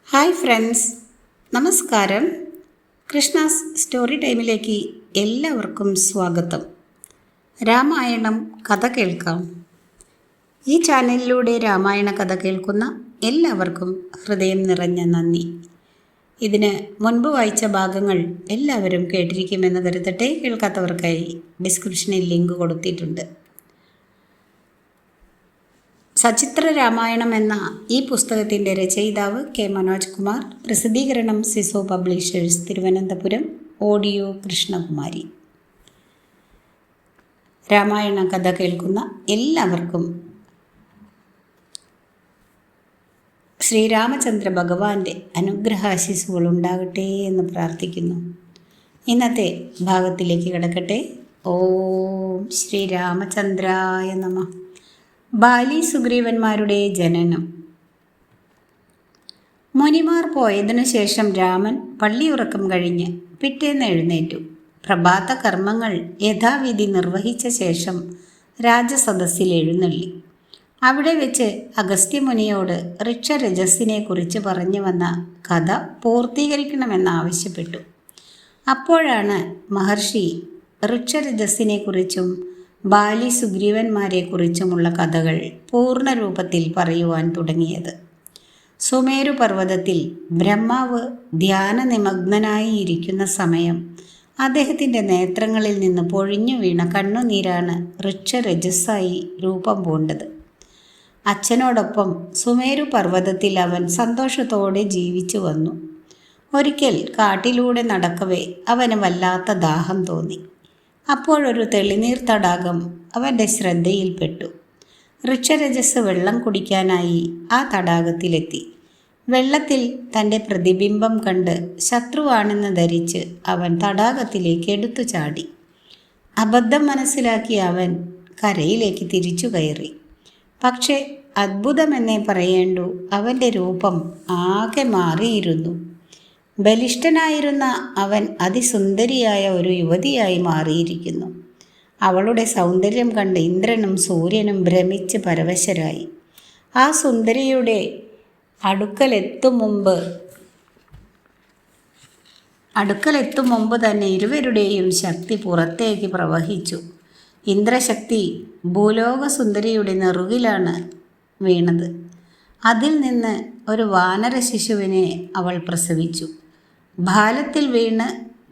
Hi friends, നമസ്കാരം. Krishna's story ടൈമിലേക്ക് എല്ലാവർക്കും സ്വാഗതം. രാമായണം കഥ കേൾക്കാം. ഈ ചാനലിലൂടെ രാമായണ കഥ കേൾക്കുന്ന എല്ലാവർക്കും ഹൃദയം നിറഞ്ഞ നന്ദി. ഇതിന് മുൻപ് വായിച്ച ഭാഗങ്ങൾ എല്ലാവരും കേട്ടിരിക്കുമെന്ന് കരുതട്ടെ. കേൾക്കാത്തവർക്കായി ഡിസ്ക്രിപ്ഷനിൽ ലിങ്ക് കൊടുത്തിട്ടുണ്ട്. സചിത്ര രാമായണം എന്ന ഈ പുസ്തകത്തിൻ്റെ രചയിതാവ് കെ മനോജ് കുമാർ. പ്രസിദ്ധീകരണം സിസോ പബ്ലിഷേഴ്സ്, തിരുവനന്തപുരം. ഓഡിയോ കൃഷ്ണകുമാരി. രാമായണ കഥ കേൾക്കുന്ന എല്ലാവർക്കും ശ്രീരാമചന്ദ്ര ഭഗവാന്റെ അനുഗ്രഹാശിസുകൾ ഉണ്ടാകട്ടെ എന്ന് പ്രാർത്ഥിക്കുന്നു. ഇന്നത്തെ ഭാഗത്തിലേക്ക് കിടക്കട്ടെ. ഓം ശ്രീരാമചന്ദ്രായ നമഃ. ബാലി സുഗ്രീവന്മാരുടെ ജനനം. മുനിമാർ പോയതിനു ശേഷം രാമൻ പള്ളിയുറക്കം കഴിഞ്ഞ് പിറ്റേന്ന് എഴുന്നേറ്റു. പ്രഭാത കർമ്മങ്ങൾ യഥാവിധി നിർവഹിച്ച ശേഷം രാജസദസ്സിൽ എഴുന്നള്ളി. അവിടെ വെച്ച് അഗസ്ത്യമുനിയോട് ഋക്ഷരജസ്സിനെ കുറിച്ച് പറഞ്ഞു വന്ന കഥ പൂർത്തീകരിക്കണമെന്നാവശ്യപ്പെട്ടു. അപ്പോഴാണ് മഹർഷി ഋക്ഷരജസ്സിനെക്കുറിച്ചും ബാലി സുഗ്രീവന്മാരെക്കുറിച്ചുമുള്ള കഥകൾ പൂർണ്ണരൂപത്തിൽ പറയുവാൻ തുടങ്ങിയത്. സുമേരു പർവ്വതത്തിൽ ബ്രഹ്മാവ് ധ്യാനനിമഗ്നനായി ഇരിക്കുന്ന സമയം അദ്ദേഹത്തിൻ്റെ നേത്രങ്ങളിൽ നിന്ന് പൊഴിഞ്ഞു വീണ കണ്ണുനീരാണ് ഋക്ഷരജസ്സായി രൂപം പൂണ്ടത്. അച്ഛനോടൊപ്പം സുമേരു പർവ്വതത്തിൽ അവൻ സന്തോഷത്തോടെ ജീവിച്ചു വന്നു. ഒരിക്കൽ കാട്ടിലൂടെ നടക്കവേ അവന് വല്ലാത്ത ദാഹം തോന്നി. അപ്പോഴൊരു തെളിനീർ തടാകം അവൻ്റെ ശ്രദ്ധയിൽപ്പെട്ടു. ഋക്ഷരജസ് വെള്ളം കുടിക്കാനായി ആ തടാകത്തിലെത്തി. വെള്ളത്തിൽ തൻ്റെ പ്രതിബിംബം കണ്ട് ശത്രുവാണെന്ന് ധരിച്ച് അവൻ തടാകത്തിലേക്ക് എടുത്തു ചാടി. അബദ്ധം മനസ്സിലാക്കി അവൻ കരയിലേക്ക് തിരിച്ചു കയറി. പക്ഷേ അത്ഭുതമെന്നേ പറയേണ്ടൂ, അവൻ്റെ രൂപം ആകെ മാറിയിരുന്നു. ബലിഷ്ഠനായിരുന്ന അവൻ അതിസുന്ദരിയായ ഒരു യുവതിയായി മാറിയിരിക്കുന്നു. അവളുടെ സൗന്ദര്യം കണ്ട് ഇന്ദ്രനും സൂര്യനും ഭ്രമിച്ച് പരവശരായി. ആ സുന്ദരിയുടെ അടുക്കലെത്തും മുമ്പ് തന്നെ ഇരുവരുടെയും ശക്തി പുറത്തേക്ക് പ്രവഹിച്ചു. ഇന്ദ്രശക്തി ഭൂലോക സുന്ദരിയുടെ നെറുകിലാണ് വീണത്. അതിൽ നിന്ന് ഒരു വാനര ശിശുവിനെ അവൾ പ്രസവിച്ചു. ബാലത്തിൽ വീണ്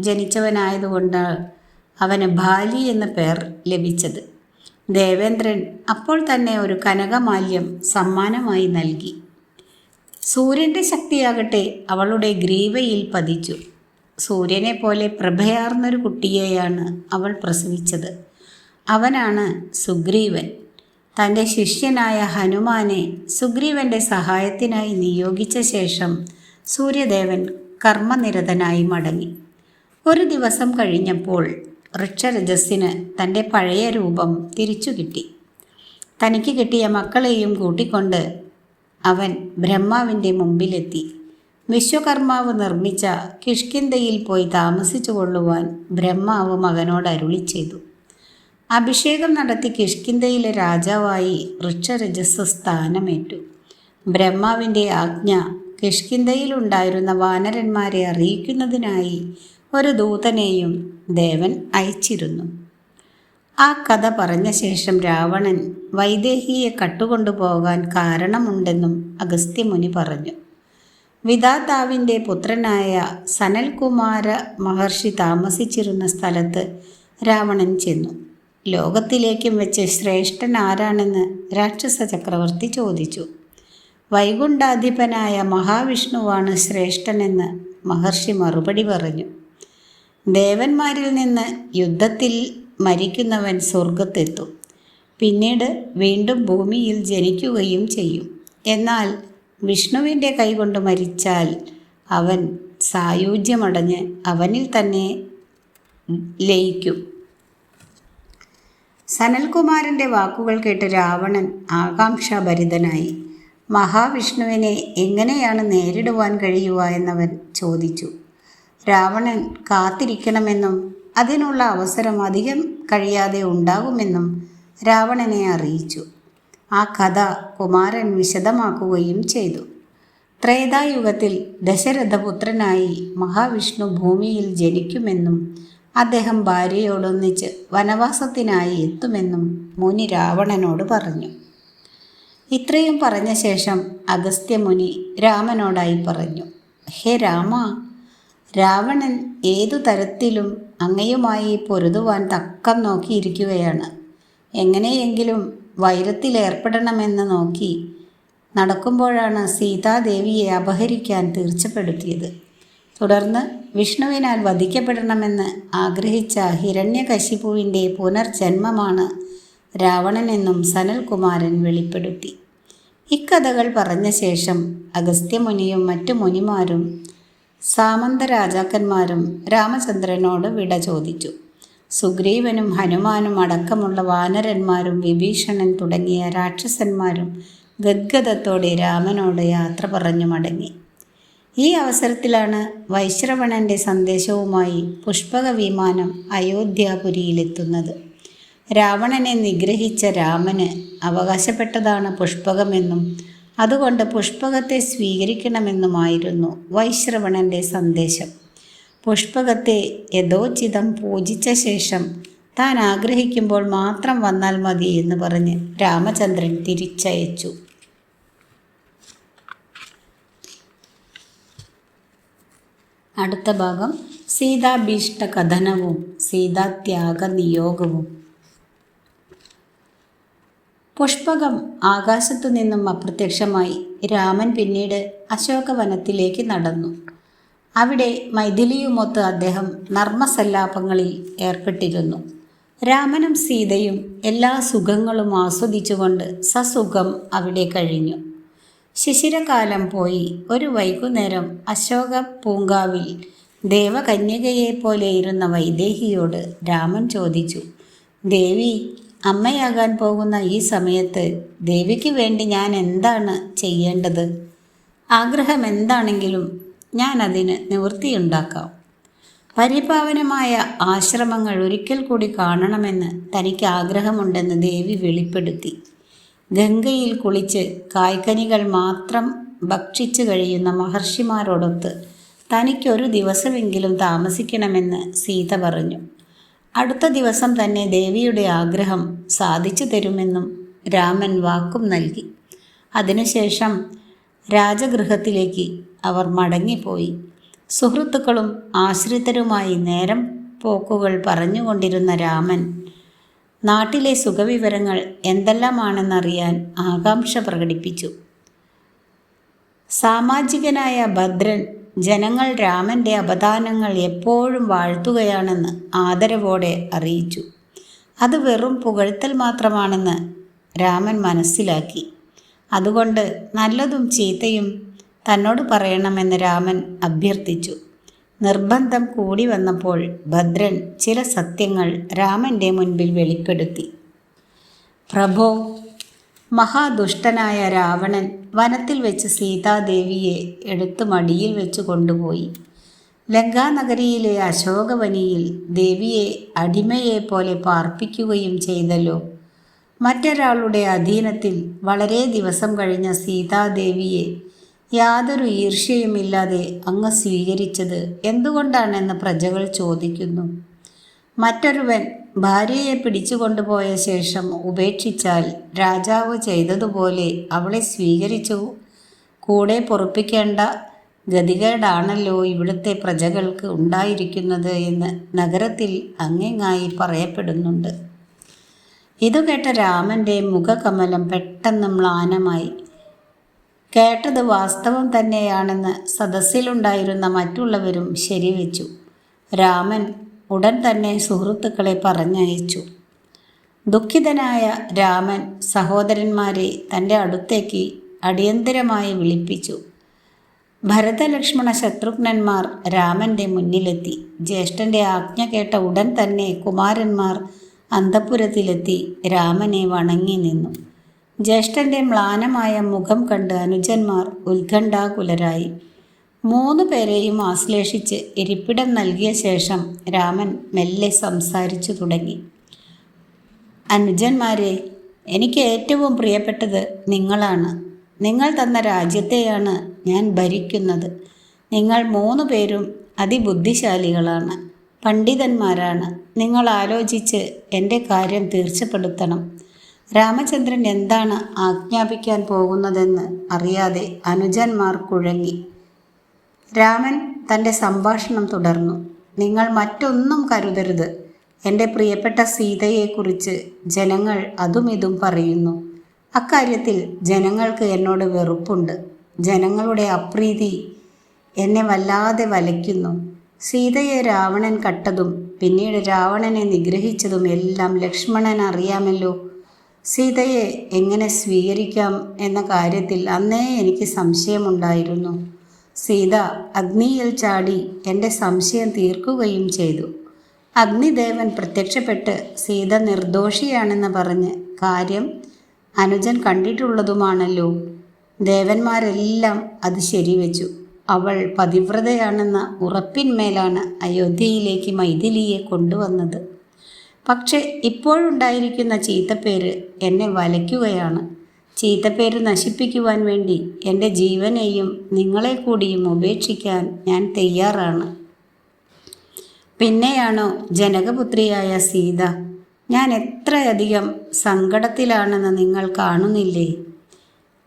ജനിച്ചവനായതുകൊണ്ട് അവന് ബാലി എന്ന പേർ ലഭിച്ചത്. ദേവേന്ദ്രൻ അപ്പോൾ തന്നെ ഒരു കനകമാല്യം സമ്മാനമായി നൽകി. സൂര്യൻ്റെ ശക്തിയാകട്ടെ അവളുടെ ഗ്രീവയിൽ പതിച്ചു. സൂര്യനെ പോലെ പ്രഭയാർന്നൊരു കുട്ടിയെയാണ് അവൾ പ്രസവിച്ചത്. അവനാണ് സുഗ്രീവൻ. തൻ്റെ ശിഷ്യനായ ഹനുമാനെ സുഗ്രീവൻ്റെ സഹായത്തിനായി നിയോഗിച്ച ശേഷം സൂര്യദേവൻ കർമ്മനിരതനായി മടങ്ങി. ഒരു ദിവസം കഴിഞ്ഞപ്പോൾ ഋക്ഷരജസ്സിന് തൻ്റെ പഴയ രൂപം തിരിച്ചു കിട്ടി. തനിക്ക് കിട്ടിയ മക്കളെയും കൂട്ടിക്കൊണ്ട് അവൻ ബ്രഹ്മാവിൻ്റെ മുമ്പിലെത്തി. വിശ്വകർമാവ് നിർമ്മിച്ച കിഷ്കിന്ധയിൽ പോയി താമസിച്ചു കൊള്ളുവാൻ ബ്രഹ്മാവ് മകനോട് അരുളി ചെയ്തു. അഭിഷേകം നടത്തി കിഷ്കിന്ധയിലെ രാജാവായി ഋക്ഷരജസ് സ്ഥാനമേറ്റു. ബ്രഹ്മാവിൻ്റെ ആജ്ഞ കിഷ്കിന്ധയിലുണ്ടായിരുന്ന വാനരന്മാരെ അറിയിക്കുന്നതിനായി ഒരു ദൂതനെയും ദേവൻ അയച്ചിരുന്നു. ആ കഥ പറഞ്ഞ ശേഷം രാവണൻ വൈദേഹിയെ കട്ടുകൊണ്ടുപോകാൻ കാരണമുണ്ടെന്നും അഗസ്ത്യമുനി പറഞ്ഞു. വിധാതാവിൻ്റെ പുത്രനായ സനൽകുമാര മഹർഷി താമസിച്ചിരുന്ന സ്ഥലത്ത് രാവണൻ ചെന്നു. ലോകത്തിലേക്കും വെച്ച് ശ്രേഷ്ഠൻ ആരാണെന്ന് രാക്ഷസ ചക്രവർത്തി ചോദിച്ചു. വൈകുണ്ഠാധിപനായ മഹാവിഷ്ണുവാണ് ശ്രേഷ്ഠനെന്ന് മഹർഷി മറുപടി പറഞ്ഞു. ദേവന്മാരിൽ നിന്ന് യുദ്ധത്തിൽ മരിക്കുന്നവൻ സ്വർഗത്തെത്തും, പിന്നീട് വീണ്ടും ഭൂമിയിൽ ജനിക്കുകയും ചെയ്യും. എന്നാൽ വിഷ്ണുവിൻ്റെ കൈകൊണ്ട് മരിച്ചാൽ അവൻ സായുജ്യമടഞ്ഞ് അവനിൽ തന്നെ ലയിക്കും. സനൽകുമാരൻ്റെ വാക്കുകൾ കേട്ട് രാവണൻ ആകാംക്ഷാഭരിതനായി. മഹാവിഷ്ണുവിനെ എങ്ങനെയാണ് നേരിടുവാൻ കഴിയുക എന്നവൻ ചോദിച്ചു. രാവണൻ കാത്തിരിക്കണമെന്നും അതിനുള്ള അവസരം അധികം കഴിയാതെ ഉണ്ടാകുമെന്നും രാവണനെ അറിയിച്ചു. ആ കഥ കുമാരൻ വിശദമാക്കുകയും ചെയ്തു. ത്രേതായുഗത്തിൽ ദശരഥപുത്രനായി മഹാവിഷ്ണു ഭൂമിയിൽ ജനിക്കുമെന്നും അദ്ദേഹം ഭാര്യയോടൊന്നിച്ച് വനവാസത്തിനായി എത്തുമെന്നും മുനി രാവണനോട് പറഞ്ഞു. ഇത്രയും പറഞ്ഞ ശേഷം അഗസ്ത്യമുനി രാമനോടായി പറഞ്ഞു, ഹേ രാമ, രാവണൻ ഏതു തരത്തിലും അങ്ങയുമായി പൊരുതുവാൻ തക്കം നോക്കിയിരിക്കുകയാണ്. എങ്ങനെയെങ്കിലും വൈരത്തിലേർപ്പെടണമെന്ന് നോക്കി നടക്കുമ്പോഴാണ് സീതാദേവിയെ അപഹരിക്കാൻ തീർച്ചപ്പെടുത്തിയത്. തുടർന്ന് വിഷ്ണുവിനാൽ വധിക്കപ്പെടണമെന്ന് ആഗ്രഹിച്ച ഹിരണ്യകശിപുവിൻ്റെ പുനർജന്മമാണ് രാവണനെന്നും സനൽകുമാരൻ വെളിപ്പെടുത്തി. ഇക്കഥകൾ പറഞ്ഞ ശേഷം അഗസ്ത്യമുനിയും മറ്റു മുനിമാരും സാമന്ത രാജാക്കന്മാരും രാമചന്ദ്രനോട് വിട ചോദിച്ചു. സുഗ്രീവനും ഹനുമാനും അടക്കമുള്ള വാനരന്മാരും വിഭീഷണൻ തുടങ്ങിയ രാക്ഷസന്മാരും ഗദ്ഗദത്തോടെ രാമനോട് യാത്ര പറഞ്ഞു മടങ്ങി. ഈ അവസരത്തിലാണ് വൈശ്രവണൻ്റെ സന്ദേശവുമായി പുഷ്പക വിമാനം അയോധ്യാപുരിയിലെത്തുന്നത്. രാവണനെ നിഗ്രഹിച്ച രാമന് അവകാശപ്പെട്ടതാണ് പുഷ്പകമെന്നും അതുകൊണ്ട് പുഷ്പകത്തെ സ്വീകരിക്കണമെന്നുമായിരുന്നു വൈശ്രവണൻ്റെ സന്ദേശം. പുഷ്പകത്തെ യഥോചിതം പൂജിച്ച ശേഷം താൻ ആഗ്രഹിക്കുമ്പോൾ മാത്രം വന്നാൽ മതി എന്ന് പറഞ്ഞ് രാമചന്ദ്രൻ തിരിച്ചയച്ചു. അടുത്ത ഭാഗം സീതാഭീഷ്ട കഥനവും സീതാത്യാഗ നിയോഗവും. പുഷ്പകം ആകാശത്തു നിന്നും അപ്രത്യക്ഷമായി. രാമൻ പിന്നീട് അശോകവനത്തിലേക്ക് നടന്നു. അവിടെ മൈഥിലിയുമൊത്ത് അദ്ദേഹം നർമ്മസല്ലാപങ്ങളിൽ ഏർപ്പെട്ടിരുന്നു. രാമനും സീതയും എല്ലാ സുഖങ്ങളും ആസ്വദിച്ചുകൊണ്ട് സസുഖം അവിടെ കഴിഞ്ഞു. ശിശിരകാലം പോയി ഒരു വൈകുന്നേരം അശോക പൂങ്കാവിൽ ദേവകന്യകയെപ്പോലെ ഇരുന്ന വൈദേഹിയോട് രാമൻ ചോദിച്ചു, ദേവി, അമ്മയാകാൻ പോകുന്ന ഈ സമയത്ത് ദേവിക്ക് വേണ്ടി ഞാൻ എന്താണ് ചെയ്യേണ്ടത്? ആഗ്രഹം എന്താണെങ്കിലും ഞാൻ അതിന് നിവൃത്തിയുണ്ടാക്കാം. പരിപാവനമായ ആശ്രമങ്ങൾ ഒരിക്കൽ കൂടി കാണണമെന്ന് തനിക്ക് ആഗ്രഹമുണ്ടെന്ന് ദേവി വെളിപ്പെടുത്തി. ഗംഗയിൽ കുളിച്ച് കായ്കനികൾ മാത്രം ഭക്ഷിച്ചു കഴിയുന്ന മഹർഷിമാരോടൊത്ത് തനിക്കൊരു ദിവസമെങ്കിലും താമസിക്കണമെന്ന് സീത പറഞ്ഞു. അടുത്ത ദിവസം തന്നെ ദേവിയുടെ ആഗ്രഹം സാധിച്ചു തരുമെന്നും രാമൻ വാക്കും നൽകി. അതിനുശേഷം രാജഗൃഹത്തിലേക്ക് അവർ മടങ്ങിപ്പോയി. സുഹൃത്തുക്കളും ആശ്രിതരുമായി നേരം പോക്കുകൾ പറഞ്ഞുകൊണ്ടിരുന്ന രാമൻ നാട്ടിലെ സുഖവിവരങ്ങൾ എന്തെല്ലാമാണെന്നറിയാൻ ആകാംക്ഷ പ്രകടിപ്പിച്ചു. സാമാജികനായ ഭദ്രൻ ജനങ്ങൾ രാമൻ്റെ അപദാനങ്ങൾ എപ്പോഴും വാഴ്ത്തുകയാണെന്ന് ആദരവോടെ അറിയിച്ചു. അത് വെറും പുകഴ്ത്തൽ മാത്രമാണെന്ന് രാമൻ മനസ്സിലാക്കി. അതുകൊണ്ട് നല്ലതും ചീത്തയും തന്നോട് പറയണമെന്ന് രാമൻ അഭ്യർത്ഥിച്ചു. നിർബന്ധം കൂടി വന്നപ്പോൾ ഭദ്രൻ ചില സത്യങ്ങൾ രാമൻ്റെ മുൻപിൽ വെളിപ്പെടുത്തി. പ്രഭോ, മഹാദുഷ്ടനായ രാവണൻ വനത്തിൽ വെച്ച് സീതാദേവിയെ എടുത്ത് മടിയിൽ വെച്ച് കൊണ്ടുപോയി. ലങ്കാനഗരിയിലെ അശോകവനിയിൽ ദേവിയെ അടിമയെപ്പോലെ പാർപ്പിക്കുകയും ചെയ്തല്ലോ. മറ്റൊരാളുടെ അധീനത്തിൽ വളരെ ദിവസം കഴിഞ്ഞ സീതാദേവിയെ യാതൊരു ഈർഷ്യയുമില്ലാതെ അങ്ങ് സ്വീകരിച്ചത് എന്തുകൊണ്ടാണെന്ന് പ്രജകൾ ചോദിക്കുന്നു. മറ്റൊരുവൻ ഭാര്യയെ പിടിച്ചുകൊണ്ടുപോയ ശേഷം ഉപേക്ഷിച്ചാൽ രാജാവ് ചെയ്തതുപോലെ അവളെ സ്വീകരിച്ചു കൂടെ പൊറുപ്പിക്കേണ്ട ഗതികേടാണല്ലോ ഇവിടുത്തെ പ്രജകൾക്ക് ഉണ്ടായിരിക്കുന്നത് എന്ന് നഗരത്തിൽ അങ്ങിങ്ങായി പറയപ്പെടുന്നുണ്ട്. ഇതുകേട്ട രാമൻ്റെ മുഖകമലം പെട്ടെന്ന് മ്ലാനമായി. കേട്ടത് വാസ്തവം തന്നെയാണെന്ന് സദസ്സിലുണ്ടായിരുന്ന മറ്റുള്ളവരും ശരിവെച്ചു. രാമൻ ഉടൻ തന്നെ സുഹൃത്തുക്കളെ പറഞ്ഞയച്ചു. ദുഃഖിതനായ രാമൻ സഹോദരന്മാരെ തൻ്റെ അടുത്തേക്ക് അടിയന്തരമായി വിളിപ്പിച്ചു. ഭരതലക്ഷ്മണ ശത്രുഘ്നന്മാർ രാമൻ്റെ മുന്നിലെത്തി. ജ്യേഷ്ഠൻ്റെ ആജ്ഞ കേട്ട ഉടൻ തന്നെ കുമാരന്മാർ അന്തഃപുരത്തിലെത്തി രാമനെ വണങ്ങി നിന്നു. ജ്യേഷ്ഠൻ്റെ മ്ലാനമായ മുഖം കണ്ട് അനുജന്മാർ ഉത്കണ്ഠാകുലരായി. 3 പേരെയും ആശ്ലേഷിച്ച് ഇരിപ്പിടം നൽകിയ ശേഷം രാമൻ മെല്ലെ സംസാരിച്ചു തുടങ്ങി. അനുജന്മാരെ, എനിക്ക് ഏറ്റവും പ്രിയപ്പെട്ടത് നിങ്ങളാണ്. നിങ്ങൾ തന്ന രാജ്യത്തെയാണ് ഞാൻ ഭരിക്കുന്നത്. നിങ്ങൾ 3 പേരും അതിബുദ്ധിശാലികളാണ്, പണ്ഡിതന്മാരാണ്. നിങ്ങൾ ആലോചിച്ച് എൻ്റെ കാര്യം തീർച്ചപ്പെടുത്തണം. രാമചന്ദ്രൻ എന്താണ് ആജ്ഞാപിക്കാൻ പോകുന്നതെന്ന് അറിയാതെ അനുജന്മാർ കുഴങ്ങി. രാമൻ തൻ്റെ സംഭാഷണം തുടർന്നു. നിങ്ങൾ മറ്റൊന്നും കരുതരുത്. എൻ്റെ പ്രിയപ്പെട്ട സീതയെക്കുറിച്ച് ജനങ്ങൾ അതും ഇതും പറയുന്നു. അക്കാര്യത്തിൽ ജനങ്ങൾക്ക് എന്നോട് വെറുപ്പുണ്ട്. ജനങ്ങളുടെ അപ്രീതി എന്നെ വല്ലാതെ വലയ്ക്കുന്നു. സീതയെ രാവണൻ കട്ടതും പിന്നീട് രാവണനെ നിഗ്രഹിച്ചതും എല്ലാം ലക്ഷ്മണൻ അറിയാമല്ലോ. സീതയെ എങ്ങനെ സ്വീകരിക്കാം എന്ന കാര്യത്തിൽ അന്നേ എനിക്ക് സംശയമുണ്ടായിരുന്നു. സീത അഗ്നിയിൽ ചാടി എൻ്റെ സംശയം തീർക്കുകയും ചെയ്തു. അഗ്നിദേവൻ പ്രത്യക്ഷപ്പെട്ട് സീത നിർദോഷിയാണെന്ന് പറഞ്ഞ് കാര്യം അനുജൻ കണ്ടിട്ടുള്ളതുമാണല്ലോ. ദേവന്മാരെല്ലാം അത് ശരിവെച്ചു. അവൾ പതിവ്രതയാണെന്ന ഉറപ്പിന്മേലാണ് അയോധ്യയിലേക്ക് മൈഥിലിയെ കൊണ്ടുവന്നത്. പക്ഷെ ഇപ്പോഴുണ്ടായിരിക്കുന്ന ചീത്തപ്പേര് എന്നെ വലയ്ക്കുകയാണ്. ചീത്തപ്പേര് നശിപ്പിക്കുവാൻ വേണ്ടി എൻ്റെ ജീവനെയും നിങ്ങളെ കൂടിയും ഉപേക്ഷിക്കാൻ ഞാൻ തയ്യാറാണ്. പിന്നെയാണോ ജനകപുത്രിയായ സീത? ഞാൻ എത്രയധികം സങ്കടത്തിലാണെന്ന് നിങ്ങൾ കാണുന്നില്ലേ?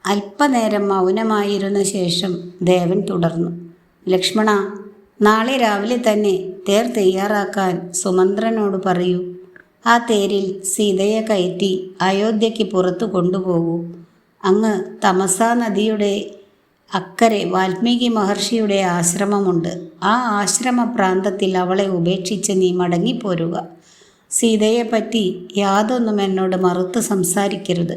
അല്പനേരം മൗനമായിരുന്ന ശേഷം ദേവൻ തുടർന്നു. ലക്ഷ്മണ, നാളെ രാവിലെ തന്നെ തേർ തയ്യാറാക്കാൻ സുമന്ത്രനോട് പറയൂ. ആ തേരിൽ സീതയെ കയറ്റി അയോധ്യയ്ക്ക് പുറത്തു കൊണ്ടുപോകൂ. അങ്ങ് തമസാ നദിയുടെ അക്കരെ വാൽമീകി മഹർഷിയുടെ ആശ്രമമുണ്ട്. ആ ആശ്രമ പ്രാന്തത്തിൽ അവളെ ഉപേക്ഷിച്ച് നീ മടങ്ങിപ്പോരുക. സീതയെപ്പറ്റി യാതൊന്നും എന്നോട് മറുത്ത് സംസാരിക്കരുത്.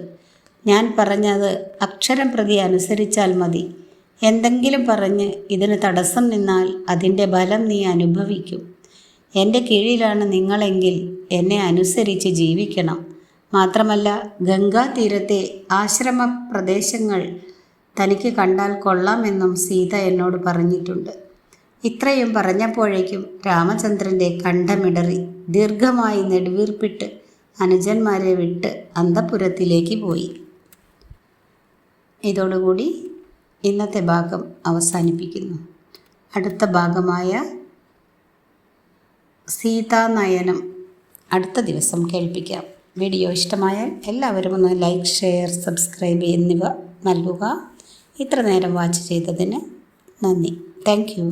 ഞാൻ പറഞ്ഞത് അക്ഷരം പ്രതി അനുസരിച്ചാൽ മതി. എന്തെങ്കിലും പറഞ്ഞ് ഇതിന് തടസ്സം നിന്നാൽ അതിൻ്റെ ഫലം നീ അനുഭവിക്കും. എൻ്റെ കീഴിലാണ് നിങ്ങളെങ്കിൽ എന്നെ അനുസരിച്ച് ജീവിക്കണം. മാത്രമല്ല, ഗംഗാതീരത്തെ ആശ്രമ പ്രദേശങ്ങൾ തനിക്ക് കണ്ടാൽ കൊള്ളാമെന്നും സീത എന്നോട് പറഞ്ഞിട്ടുണ്ട്. ഇത്രയും പറഞ്ഞപ്പോഴേക്കും രാമചന്ദ്രൻ്റെ കണ്ഠമിടറി ദീർഘമായി നെടുവീർപ്പിട്ട് അനുജന്മാരെ വിട്ട് അന്തഃപുരത്തിലേക്ക് പോയി. ഇതോടുകൂടി ഇന്നത്തെ ഭാഗം അവസാനിപ്പിക്കുന്നു. അടുത്ത ഭാഗമായ സീതാനയനം അടുത്ത ദിവസം കേൾപ്പിക്കാം. വീഡിയോ ഇഷ്ടമായാൽ എല്ലാവരും ഒന്ന് ലൈക്ക്, ഷെയർ, സബ്സ്ക്രൈബ് എന്നിവ നൽകുക. ഇത്ര നേരം വാച്ച് ചെയ്തതിന് നന്ദി. Thank you.